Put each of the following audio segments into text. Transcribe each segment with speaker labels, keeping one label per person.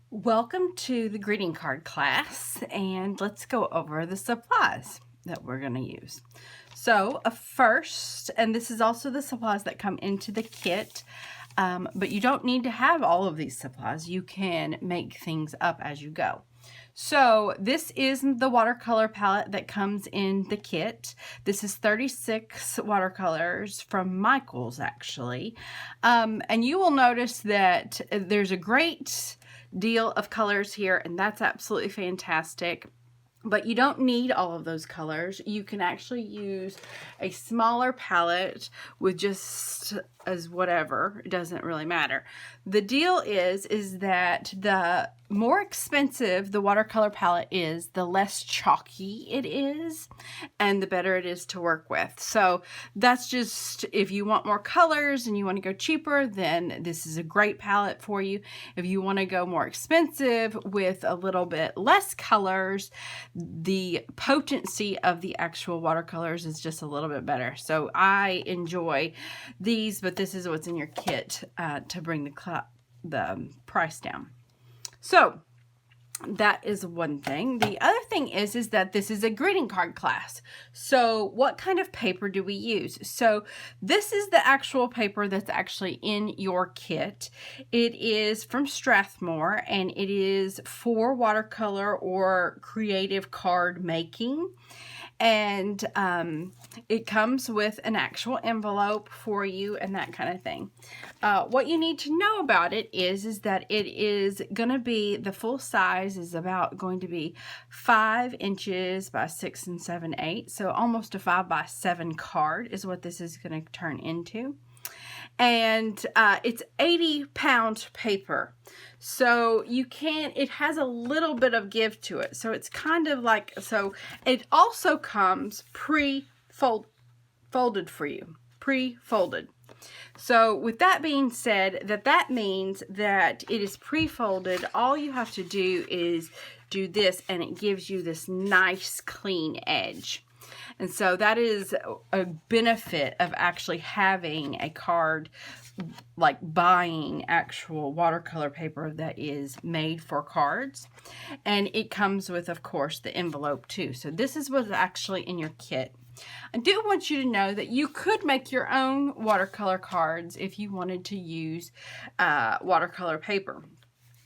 Speaker 1: Welcome to the greeting card class, and let's go over the supplies that we're going to use. So first, and this is also the supplies that come into the kit, but you don't need to have all of these supplies. You can make things up as you go. So this is the watercolor palette that comes in the kit. This is 36 watercolors from Michael's, actually. And you will notice that there's a great deal of colors here, and that's absolutely fantastic. But you don't need all of those colors. You can actually use a smaller palette with just as whatever. It doesn't really matter. The deal is that the more expensive the watercolor palette is, the less chalky it is, and the better it is to work with. So that's just, if you want more colors and you want to go cheaper, then this is a great palette for you. If you want to go more expensive with a little bit less colors, the potency of the actual watercolors is just a little bit better. So I enjoy these, but this is what's in your kit to bring the price down. So that is one thing. The other thing is that this is a greeting card class. So what kind of paper do we use? So this is the actual paper that's actually in your kit. It is from Strathmore, and it is for watercolor or creative card making. And it comes with an actual envelope for you and that kind of thing. What you need to know about it is that it is going to be, the full size is about going to be 5 inches by 6 7/8. So almost a 5 by 7 card is what this is going to turn into. And it's 80-pound paper. So it has a little bit of give to it. So it's kind of like, so it also comes folded for you, pre-folded. So with that being said, that means that it is pre-folded. All you have to do is do this, and it gives you this nice clean edge. And so that is a benefit of actually having a card, like buying actual watercolor paper that is made for cards. And it comes with, of course, the envelope too. So this is what's actually in your kit. I do want you to know that you could make your own watercolor cards if you wanted to use watercolor paper.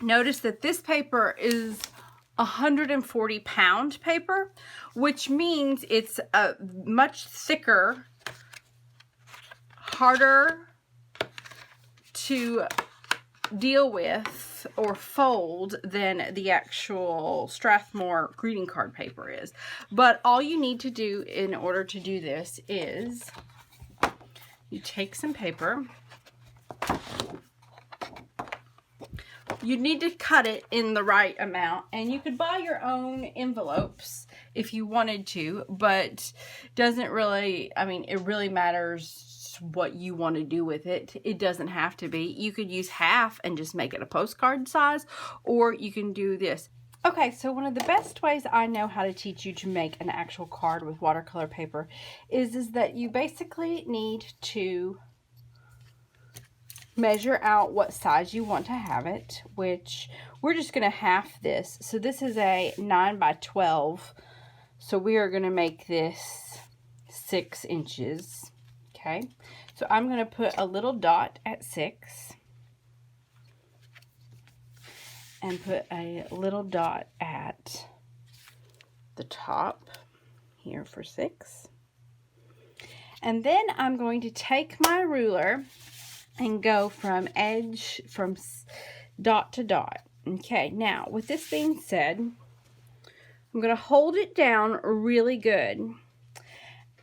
Speaker 1: Notice that this paper is 140-pound paper, which means it's a much thicker, harder to deal with or fold than the actual Strathmore greeting card paper is. But all you need to do in order to do this is you take some paper. You need to cut it in the right amount, and you could buy your own envelopes if you wanted to, but doesn't really, I mean, it really matters what you want to do with it. It doesn't have to be. You could use half and just make it a postcard size, or you can do this. Okay, so one of the best ways I know how to teach you to make an actual card with watercolor paper is that you basically need to measure out what size you want to have it, which we're just going to half this. So this is a 9 by 12. So we are going to make this 6 inches. Okay. So I'm going to put a little dot at 6 and put a little dot at the top here for 6. And then I'm going to take my ruler and go from dot to dot. Okay, now with this being said, I'm going to hold it down really good.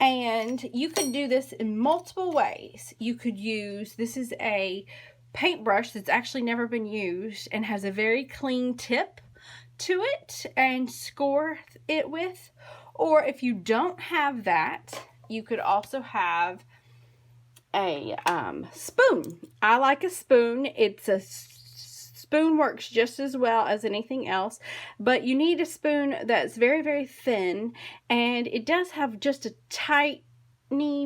Speaker 1: And you could do this in multiple ways. You could use, this is a paintbrush that's actually never been used and has a very clean tip to it, and score it with. Or if you don't have that, you could also have a spoon. I like a spoon. Spoon works just as well as anything else, but you need a spoon that's very, very thin, and it does have just a tiny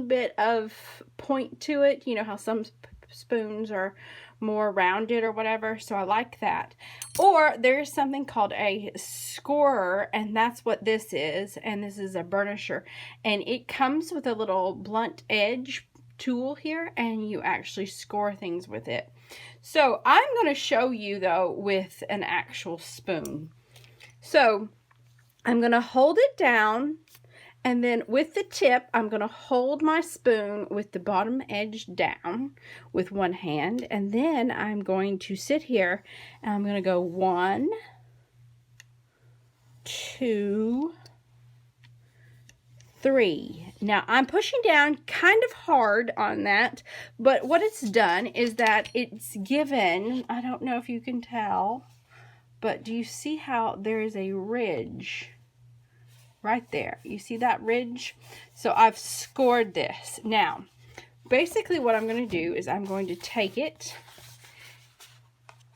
Speaker 1: bit of point to it. You know how some spoons are more rounded or whatever, so I like that. Or there's something called a scorer, and that's what this is, and this is a burnisher, and it comes with a little blunt edge tool here, and you actually score things with it. So I'm going to show you though with an actual spoon. So I'm going to hold it down, and then with the tip, I'm going to hold my spoon with the bottom edge down with one hand. And then I'm going to sit here and I'm going to go 1, 2, 3. Now I'm pushing down kind of hard on that, but what it's done is that it's given, I don't know if you can tell, but do you see how there is a ridge? Right there. You see that ridge? So I've scored this. Now, basically what I'm going to do is I'm going to take it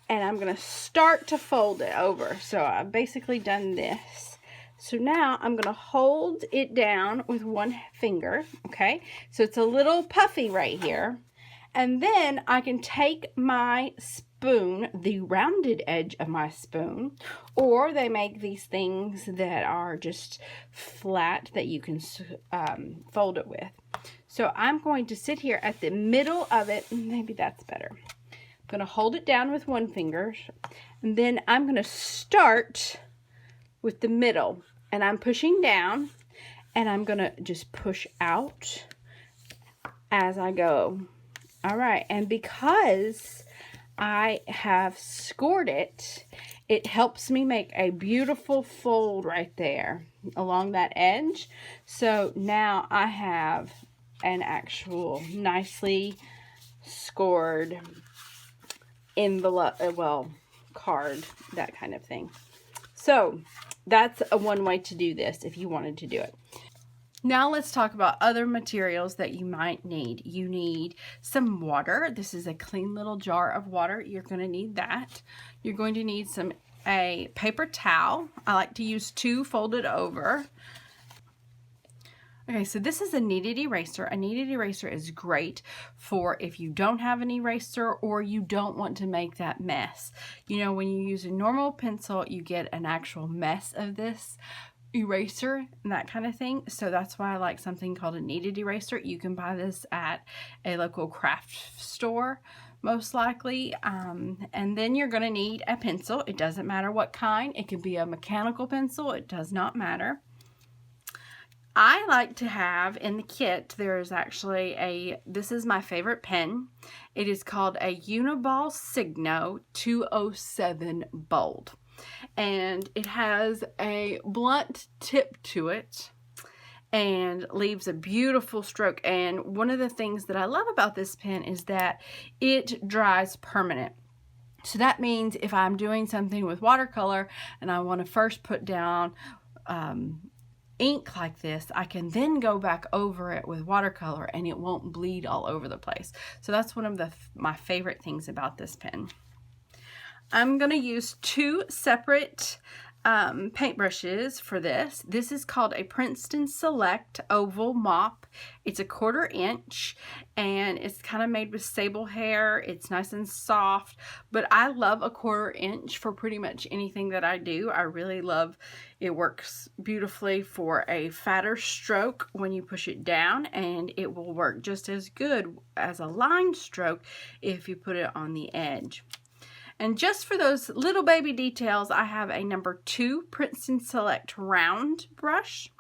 Speaker 1: and I'm going to start to fold it over. So I've basically done this. So now I'm going to hold it down with one finger, okay? So it's a little puffy right here. And then I can take my spoon, the rounded edge of my spoon, or they make these things that are just flat that you can fold it with. So I'm going to sit here at the middle of it. Maybe that's better. I'm going to hold it down with one finger, and then I'm going to start with the middle, and I'm pushing down, and I'm going to just push out as I go. All right, and because I have scored it, it helps me make a beautiful fold right there along that edge. So now I have an actual nicely scored envelope, well, card, that kind of thing. So that's one way to do this if you wanted to do it. Now let's talk about other materials that you might need. You need some water. This is a clean little jar of water. You're going to need that. You're going to need a paper towel. I like to use 2 folded over. Okay, so this is a kneaded eraser. A kneaded eraser is great for if you don't have an eraser or you don't want to make that mess. You know, when you use a normal pencil, you get an actual mess of this eraser and that kind of thing. So that's why I like something called a kneaded eraser. You can buy this at a local craft store most likely, and then you're going to need a pencil. It doesn't matter what kind. It could be a mechanical pencil. It does not matter. I like to have in the kit, there's actually this is my favorite pen. It is called a Uniball Signo 207 Bold. And it has a blunt tip to it and leaves a beautiful stroke. And one of the things that I love about this pen is that it dries permanent. So that means if I'm doing something with watercolor and I want to first put down ink like this, I can then go back over it with watercolor and it won't bleed all over the place. So that's one of my favorite things about this pen. I'm going to use 2 separate paintbrushes for this. This is called a Princeton Select Oval Mop. It's a 1/4 inch and it's kind of made with sable hair. It's nice and soft, but I love a 1/4 inch for pretty much anything that I do. I really love it. Works beautifully for a fatter stroke when you push it down, and it will work just as good as a line stroke if you put it on the edge. And just for those little baby details, I have a number 2 Princeton Select round brush.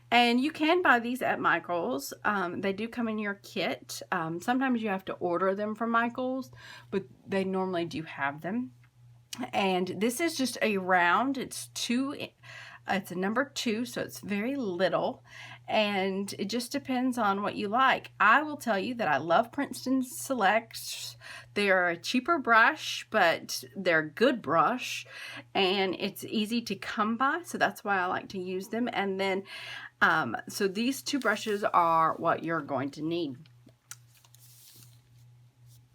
Speaker 1: And you can buy these at Michael's. They do come in your kit. Sometimes you have to order them from Michael's, but they normally do have them. And this is just a round. It's a number 2, so it's very little. And it just depends on what you like. I will tell you that I love Princeton Selects. They're a cheaper brush, but they're a good brush, and it's easy to come by, so that's why I like to use them. And then, so these 2 brushes are what you're going to need.